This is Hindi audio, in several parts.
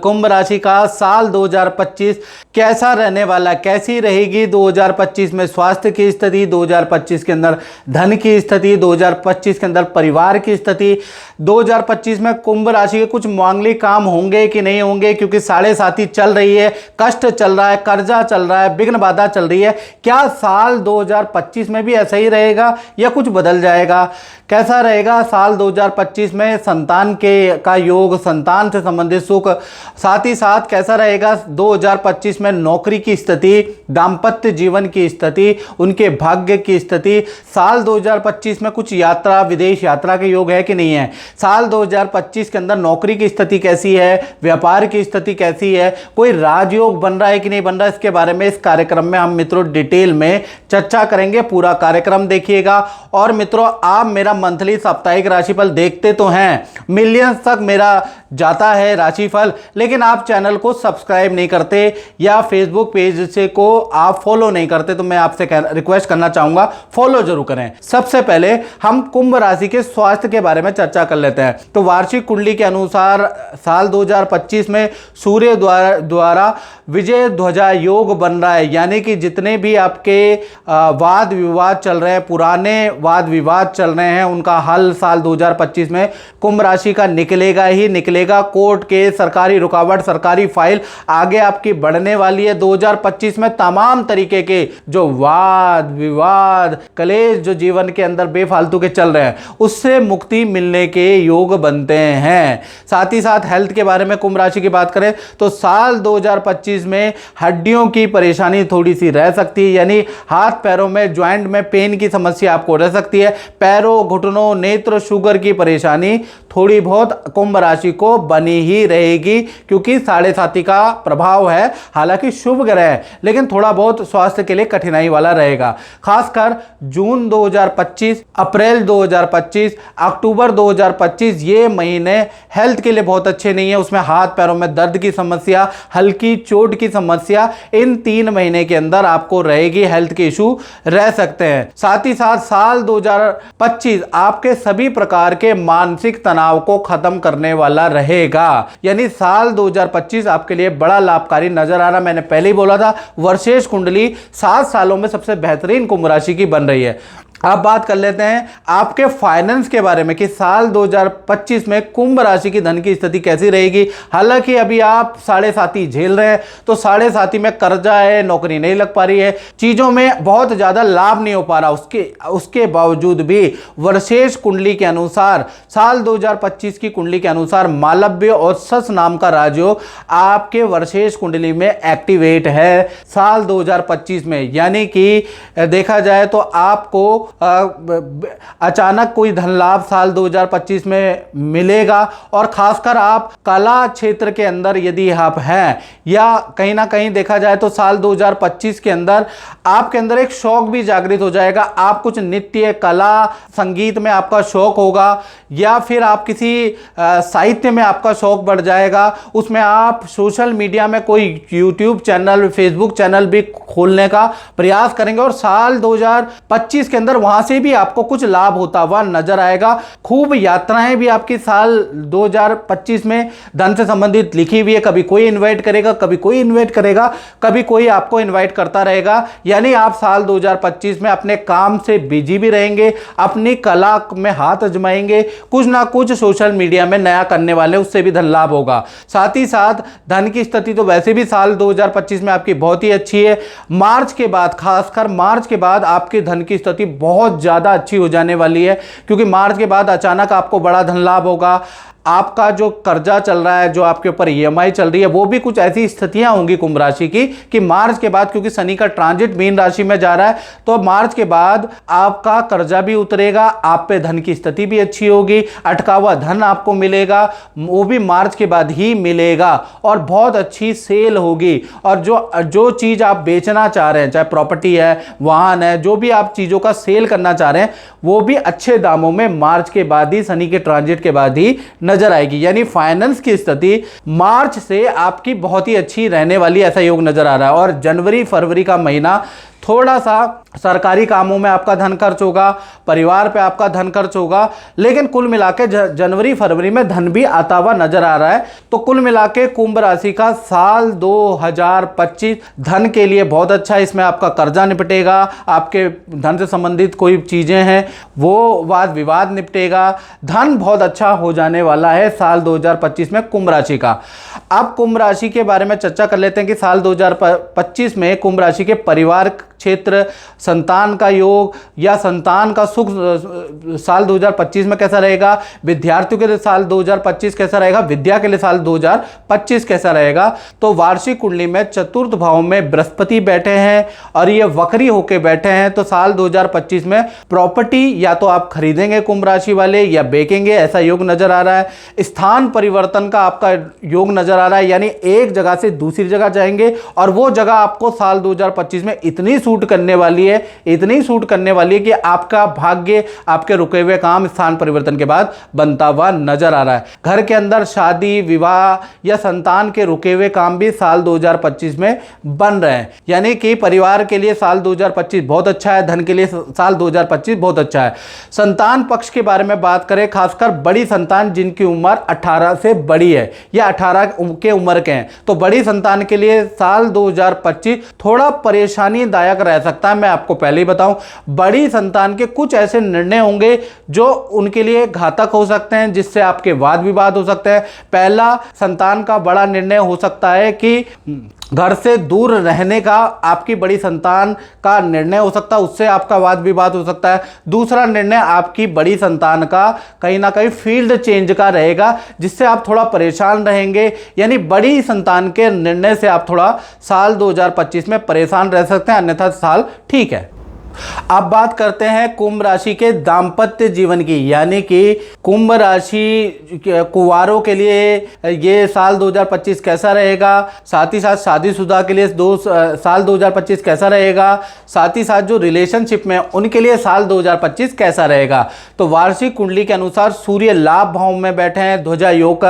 कुंभ राशि का साल 2025 कैसा रहने वाला, कैसी रहेगी 2025 में स्वास्थ्य की स्थिति, 2025 के अंदर धन की स्थिति, 2025 के अंदर परिवार की स्थिति, 2025 में कुंभ राशि के कुछ मांगलिक काम होंगे कि नहीं होंगे, क्योंकि साढ़े साथी चल रही है, कष्ट चल रहा है, कर्जा चल रहा है, विघ्न बाधा चल रही है। क्या साल 2025 में भी ऐसा ही रहेगा या कुछ बदल जाएगा? कैसा रहेगा साल 2025 में? संतान का योग, संतान से संबंधित सुख, साथ ही साथ कैसा रहेगा 2025 में नौकरी की स्थिति, दाम्पत्य जीवन की स्थिति, उनके भाग्य की स्थिति। साल 2025 में कुछ यात्रा, विदेश यात्रा के योग है कि नहीं है? साल 2025 के अंदर नौकरी की स्थिति कैसी है, व्यापार की स्थिति कैसी है, कोई राजयोग बन रहा है कि नहीं बन रहा है, इसके बारे में इस कार्यक्रम में हम मित्रों डिटेल में चर्चा करेंगे। पूरा कार्यक्रम देखिएगा। और मित्रों, आप मेरा मंथली साप्ताहिक राशिफल देखते तो हैं, मिलियंस तक मेरा जाता है राशिफल, लेकिन आप चैनल को सब्सक्राइब नहीं करते या फेसबुक पेज से को आप फॉलो नहीं करते, तो मैं आपसे रिक्वेस्ट करना चाहूंगा फॉलो जरूर करें। सबसे पहले हम कुंभ राशि के स्वास्थ्य के बारे में चर्चा कर लेते हैं। तो वार्षिक कुंडली के अनुसार साल 2025 में सूर्य द्वारा विजय ध्वजा योग बन रहा है, यानी कि जितने भी आपके वाद विवाद चल रहे हैं, पुराने वाद विवाद चल रहे हैं, उनका हल साल 2025 में कुंभ राशि का निकलेगा ही निकलेगा। कोर्ट के सरकारी रुकावट, सरकारी फाइल आगे आपकी बढ़ने वाली है। 2025 में तमाम तरीके के जो वाद विवाद, कलेश जो जीवन के अंदर बेफालतू के चल रहे हैं, उससे मुक्ति मिलने के योग बनते हैं। साथ ही साथ हेल्थ के बारे में कुंभ राशि की बात करें तो साल 2025 में हड्डियों की परेशानी थोड़ी सी रह सकती है, यानी हाथ पैरों में ज्वाइंट में पेन की समस्या आपको रह सकती है। पैरों, घुटनों, नेत्र, शुगर की परेशानी थोड़ी बहुत कुंभ राशि को बनी ही रहेगी, क्योंकि साढ़े साथी का प्रभाव है। हालांकि शुभ ग्रह है, लेकिन थोड़ा बहुत स्वास्थ्य के लिए कठिनाई वाला रहेगा। खासकर जून 2025, अप्रैल 2025, अक्टूबर 2025 ये महीने हेल्थ के लिए बहुत अच्छे नहीं है। उसमें हाथ पैरों में दर्द की समस्या, हल्की चोट की समस्या, इन 3 महीने के अंदर आपको रहेगी। हेल्थ के इशू रह सकते हैं। साथ ही साथ साल 2025 आपके सभी प्रकार के मानसिक तनाव को खत्म करने वाला रहेगा, यानी साल 2025 आपके लिए बड़ा लाभकारी नजर आ रहा। मैंने पहले ही बोला था, वर्षेश कुंडली 7 सालों में सबसे बेहतरीन कुंभ राशि की बन रही है। अब बात कर लेते हैं आपके फाइनेंस के बारे में कि साल 2025 में कुंभ राशि की धन की स्थिति कैसी रहेगी। हालांकि अभी आप साढ़े साथी झेल रहे हैं, तो साढ़े साथी में कर्जा है, नौकरी नहीं लग पा रही है, चीजों में बहुत ज्यादा लाभ नहीं हो पा रहा। उसके बावजूद भी वर्षेश कुंडली के अनुसार, साल 2025 की कुंडली के अनुसार मालव्य और सस नाम का राजयोग आपके वर्षेश कुंडली में एक्टिवेट है साल 2025 में। यानी कि देखा जाए तो आपको अचानक कोई धन लाभ साल 2025 में मिलेगा। और खासकर आप कला क्षेत्र के अंदर यदि आप हैं, या कहीं ना कहीं देखा जाए तो साल 2025 के अंदर आपके अंदर एक शौक भी जागृत हो जाएगा। आप कुछ नृत्य, कला, संगीत में आपका शौक होगा, या फिर आप किसी साहित्य में आपका शौक बढ़ जाएगा। उसमें आप सोशल मीडिया में कोई यूट्यूब चैनल, फेसबुक चैनल भी खोलने का प्रयास करेंगे, और साल 2025 के अंदर वहां से भी आपको कुछ लाभ होता हुआ नजर आएगा। खूब यात्राएं भी आपकी साल 2025 में धन से संबंधित लिखी हुई है। कभी कोई इनवाइट करेगा, कभी कोई इनवाइट करेगा, कभी कोई आपको इनवाइट करता रहेगा। यानी आप साल 2025 में अपने काम से बिजी भी रहेंगे, अपनी कला में हाथ आजमाएंगे, कुछ ना कुछ सोशल मीडिया में नया करने वाले, उससे भी धन लाभ होगा। साथ ही साथ धन की स्थिति तो वैसे भी साल 2025 में आपकी बहुत ही अच्छी है। मार्च के बाद, खासकर मार्च के बाद आपकी धन की स्थिति बहुत ज्यादा अच्छी हो जाने वाली है, क्योंकि मार्च के बाद अचानक आपको बड़ा धन लाभ होगा। आपका जो कर्जा चल रहा है, जो आपके ऊपर ईएमआई चल रही है, वो भी कुछ ऐसी स्थितियां होंगी कुंभ राशि की कि मार्च के बाद, क्योंकि शनि का ट्रांजिट मीन राशि में जा रहा है, तो मार्च के बाद आपका कर्जा भी उतरेगा, आप पे धन की स्थिति भी अच्छी होगी, अटका हुआ धन आपको मिलेगा, वो भी मार्च के बाद ही मिलेगा, और बहुत अच्छी सेल होगी। और जो चीज आप बेचना चाह रहे हैं, चाहे प्रॉपर्टी है, वाहन है, जो भी आप चीजों का सेल करना चाह रहे हैं, वो भी अच्छे दामों में मार्च के बाद ही, शनि के ट्रांजिट के बाद ही नजर आएगी। यानी फाइनेंस की स्थिति मार्च से आपकी बहुत ही अच्छी रहने वाली, ऐसा योग नजर आ रहा है। और जनवरी फरवरी का महीना थोड़ा सा सरकारी कामों में आपका धन खर्च होगा, परिवार पे आपका धन खर्च होगा, लेकिन कुल मिला के जनवरी फरवरी में धन भी आता हुआ नजर आ रहा है। तो कुल मिला के कुंभ राशि का साल 2025 धन के लिए बहुत अच्छा है। इसमें आपका कर्जा निपटेगा, आपके धन से संबंधित कोई चीजें हैं वो वाद विवाद निपटेगा, धन बहुत अच्छा हो जाने वाला है साल 2025 में कुंभ राशि का। अब कुंभ राशि के बारे में चर्चा कर लेते हैं कि साल 2025 में कुंभ राशि के परिवार क्षेत्र, संतान का योग या संतान का सुख साल 2025 में कैसा रहेगा, विद्यार्थियों के लिए साल 2025 कैसा रहेगा, विद्या के लिए साल 2025 कैसा रहेगा। तो वार्षिक कुंडली में चतुर्थ भाव में बृहस्पति बैठे हैं और ये वक्री होके बैठे हैं। तो साल 2025 में प्रॉपर्टी या तो आप खरीदेंगे कुंभ राशि वाले या बेचेंगे, ऐसा योग नजर आ रहा है। स्थान परिवर्तन का आपका योग नजर आ रहा है, यानी एक जगह से दूसरी जगह जाएंगे और वो जगह आपको साल 2025 में इतनी सूट करने वाली है, इतनी सूट करने वाली है कि आपका भाग्य, आपके रुके हुए काम स्थान परिवर्तन के बाद बनता हुआ नजर आ रहा है। घर के अंदर शादी, विवाह या संतान के रुके हुए काम भी साल 2025 में बन रहे हैं, यानी कि परिवार के लिए साल 2025 बहुत अच्छा है, धन के लिए साल 2025 बहुत अच्छा है। संतान पक्ष के बारे में बात करें, खासकर बड़ी संतान जिनकी उम्र 18 से बड़ी है या 18 के उम्र के हैं, तो बड़ी संतान के लिए साल 2025 थोड़ा परेशानीदायक रह सकता है। मैं आपको पहले ही बताऊं, बड़ी संतान के कुछ ऐसे निर्णय होंगे जो उनके लिए घातक हो सकते हैं, जिससे आपके वाद विवाद हो सकते हैं। पहला, संतान का बड़ा निर्णय हो सकता है कि घर से दूर रहने का आपकी बड़ी संतान का निर्णय हो सकता है, उससे आपका वाद विवाद हो सकता है। दूसरा निर्णय आपकी बड़ी संतान का कहीं ना कहीं फील्ड चेंज का रहेगा, जिससे आप थोड़ा परेशान रहेंगे, यानी बड़ी संतान के निर्णय से आप थोड़ा साल 2025 में परेशान रह सकते हैं, अन्यथा साल ठीक है। अब बात करते हैं कुंभ राशि के दाम्पत्य जीवन की, यानी कि कुंभ राशि कुंवारों के लिए ये साल 2025 कैसा रहेगा, साथ ही साथ शादीशुदा के लिए साल 2025 कैसा रहेगा, साथ ही साथ जो रिलेशनशिप में उनके लिए साल 2025 कैसा रहेगा। तो वार्षिक कुंडली के अनुसार सूर्य लाभ भाव में बैठे हैं, ध्वजा योग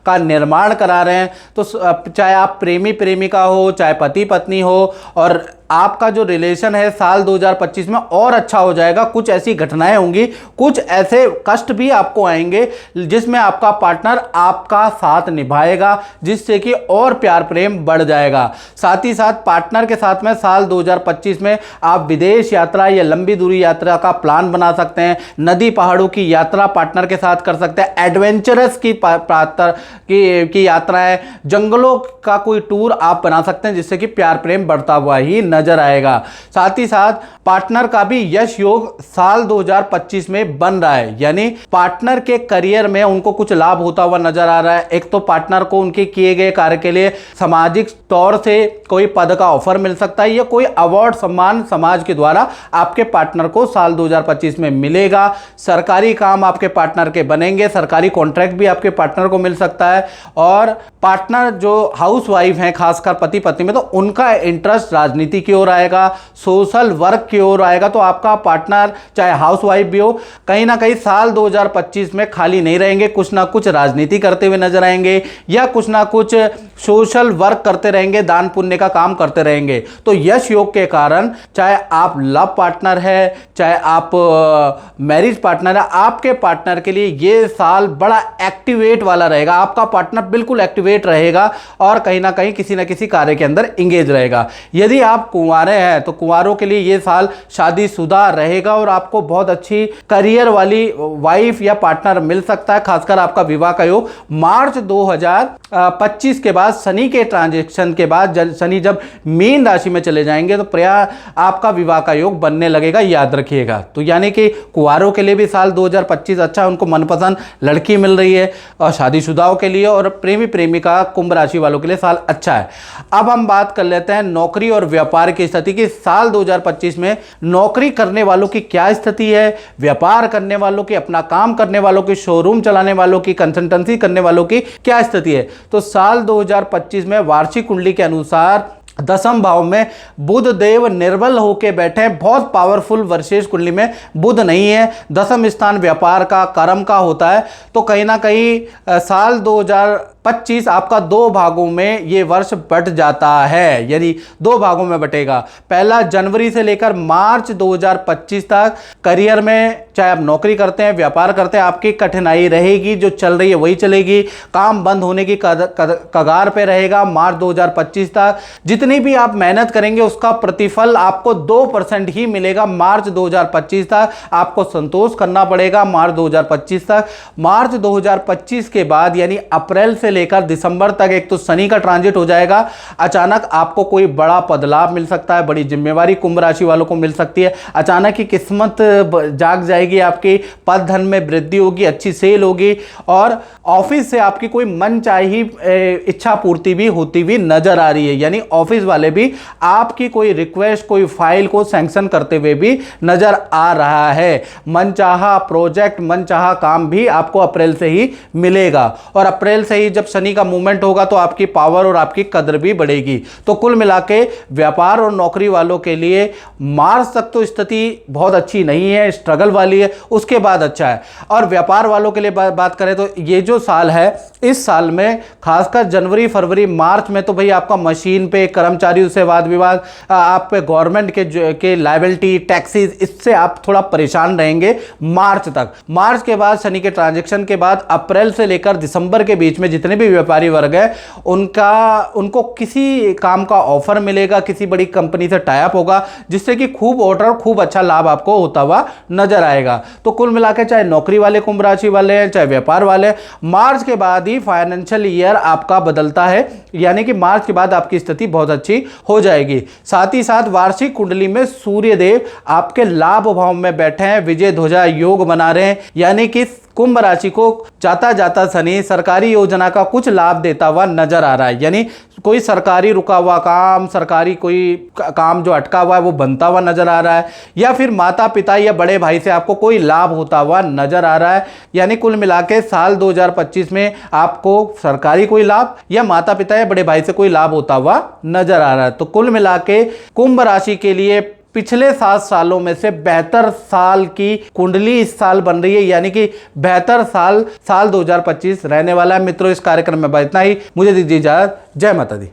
का निर्माण करा रहे हैं। तो चाहे आप प्रेमी प्रेमिका हो, चाहे पति पत्नी हो, और आपका जो रिलेशन है साल 2025 में और अच्छा हो जाएगा। कुछ ऐसी घटनाएं होंगी, कुछ ऐसे कष्ट भी आपको आएंगे जिसमें आपका पार्टनर आपका साथ निभाएगा, जिससे कि और प्यार प्रेम बढ़ जाएगा। साथ ही साथ पार्टनर के साथ में साल 2025 में आप विदेश यात्रा या लंबी दूरी यात्रा का प्लान बना सकते हैं, नदी पहाड़ों की यात्रा पार्टनर के साथ कर सकते हैं, एडवेंचरस की यात्राएं, जंगलों का कोई टूर आप बना सकते हैं, जिससे कि प्यार प्रेम बढ़ता हुआ ही नजर आएगा। साथ ही साथ पार्टनर का भी यश योग साल 2025 में बन रहा है, यानी पार्टनर के करियर में उनको कुछ लाभ होता हुआ नजर आ रहा है। एक तो पार्टनर को उनके किए गए कार्य के लिए सामाजिक तौर से कोई पद का ऑफर मिल सकता है या कोई अवार्ड सम्मान समाज के द्वारा आपके पार्टनर को साल 2025 में मिलेगा। सरकारी काम आपके पार्टनर के बनेंगे, सरकारी कॉन्ट्रैक्ट भी आपके पार्टनर को मिल सकता है। और पार्टनर जो हाउसवाइफ हैं, खासकर पति पत्नी में, तो उनका इंटरेस्ट राजनीति की ओर आएगा, सोशल वर्क की ओर आएगा। तो आपका पार्टनर चाहे हाउसवाइफ भी हो, कहीं ना कहीं साल 2025 में खाली नहीं रहेंगे, कुछ ना कुछ राजनीति करते हुए नजर आएंगे या कुछ ना कुछ सोशल वर्क करते रहेंगे, दान पुण्य का काम करते रहेंगे। तो यश योग के कारण चाहे आप लव पार्टनर है, चाहे आप मैरिज पार्टनर है, आपके पार्टनर के लिए ये साल बड़ा एक्टिवेट वाला रहेगा। आपका पार्टनर बिल्कुल एक्टिवेट रहेगा और कहीं ना कहीं किसी ना किसी कार्य के अंदर इंगेज रहेगा। यदि आप कुंवारे हैं तो कुंवारों के लिए ये साल शादीशुदा रहेगा और आपको बहुत अच्छी करियर वाली वाइफ या पार्टनर मिल सकता है। खासकर आपका विवाह का योग मार्च 2025 के बाद, शनि के ट्रांजैक्शन के बाद, शनि जब मीन राशि में चले जाएंगे तो आपका विवाह का योग बनने लगेगा, याद रखिएगा। तो यानी कि कुंवारों के लिए भी साल 2025 अच्छा है, उनको मनपसंद लड़की मिल रही है, और शादीशुदाओं के लिए और प्रेमी प्रेमिका कुंभ राशि वालों के लिए साल अच्छा है। अब हम बात कर लेते हैं नौकरी और व्यापार की स्थिति की। साल 2025 में नौकरी करने वालों की क्या स्थिति है, व्यापार करने वालों की, अपना काम करने वालों की, शोरूम चलाने वालों की, कंसल्टेंसी करने वालों की क्या स्थिति है। तो साल 2025 में वार्षिक कुंडली के अनुसार दसम भाव में बुध देव निर्बल होके बैठे हैं, बहुत पावरफुल वर्षेश कुंडली में बुध नहीं है। दसम स्थान व्यापार का, कर्म का होता है। तो कहीं ना कहीं साल 2025 आपका दो भागों में ये वर्ष बट जाता है, यानी दो भागों में बटेगा। पहला जनवरी से लेकर मार्च 2025 तक करियर में, चाहे आप नौकरी करते हैं, व्यापार करते हैं, आपकी कठिनाई रहेगी, जो चल रही है वही चलेगी, काम बंद होने की कगार पे रहेगा मार्च 2025 तक। जितनी भी आप मेहनत करेंगे उसका प्रतिफल आपको 2% ही मिलेगा मार्च 2025 तक। आपको संतोष करना पड़ेगा मार्च 2025 तक। मार्च 2025 के बाद यानी अप्रैल से लेकर दिसंबर तक एक तो शनि का ट्रांजिट हो जाएगा, अचानक आपको कोई बड़ा पदलाभ मिल सकता है, बड़ी जिम्मेवारी कुंभ राशि वालों को मिल सकती है, अचानक ही किस्मत जाग जाएगी, आपकी पद धन में वृद्धि होगी, अच्छी सेल होगी और ऑफिस से आपकी कोई मनचाही इच्छा पूर्ति भी होती हुई नजर आ रही है। यानी ऑफिस वाले भी आपकी कोई रिक्वेस्ट, कोई फाइल को सैंक्शन करते हुए भी नजर आ रहा है। मनचाहा प्रोजेक्ट, मनचाहा काम भी आपको अप्रैल से ही मिलेगा और अप्रैल से ही जब शनि का मूवमेंट होगा तो आपकी पावर और आपकी कदर भी बढ़ेगी। तो कुल मिलाके व्यापार और नौकरी वालों के लिए मार्च तक तो स्थिति बहुत अच्छी नहीं है, स्ट्रगल वाली है, उसके बाद अच्छा है। और व्यापार वालों के लिए बात करें तो ये जो साल है, इस साल में खासकर जनवरी फरवरी मार्च में तो भाई आपका मशीन पे, कर्मचारियों से वाद विवाद, आप पे गवर्नमेंट के लायबिलिटी, टैक्सेस, इससे आप थोड़ा परेशान रहेंगे मार्च तक। मार्च के बाद शनि के ट्रांजैक्शन के बाद अप्रैल से लेकर दिसंबर के बीच में जितने भी व्यापारी वर्ग है उनको किसी काम का ऑफर मिलेगा, किसी बड़ी कंपनी से टाई अप होगा, जिससे कि खूब ऑर्डर, खूब अच्छा लाभ आपको होता हुआ नजर आएगा। तो कुल मिलाकर चाहे नौकरी वाले कुंभ राशि वाले हैं, चाहे व्यापार वाले, मार्च के बाद ही फाइनेंशियल ईयर आपका बदलता है, यानी कि मार्च के बाद आपकी स्थिति बहुत अच्छी हो जाएगी। साथ ही साथ वार्षिक कुंडली में सूर्य देव आपके लाभ भाव में बैठे हैं, विजय ध्वजा योग बना रहे हैं, यानी कि कुंभ राशि को जाता जाता शनि सरकारी योजना का कुछ लाभ देता हुआ नजर आ रहा है। यानी कोई सरकारी रुका हुआ काम, सरकारी कोई काम जो अटका हुआ है वो बनता हुआ नजर आ रहा है, या फिर माता पिता या बड़े भाई से आपको कोई लाभ होता हुआ नजर आ रहा है। यानी कुल मिला के साल 2025 में आपको सरकारी कोई लाभ या माता पिता या बड़े भाई से कोई लाभ होता हुआ नजर आ रहा है। तो कुल मिला के कुंभ राशि के लिए पिछले 7 सालों में से बेहतर साल की कुंडली इस साल बन रही है, यानी कि बेहतर साल 2025 रहने वाला है। मित्रों, इस कार्यक्रम में इतना ही। मुझे दीजिए इजाजत। जय माता दी।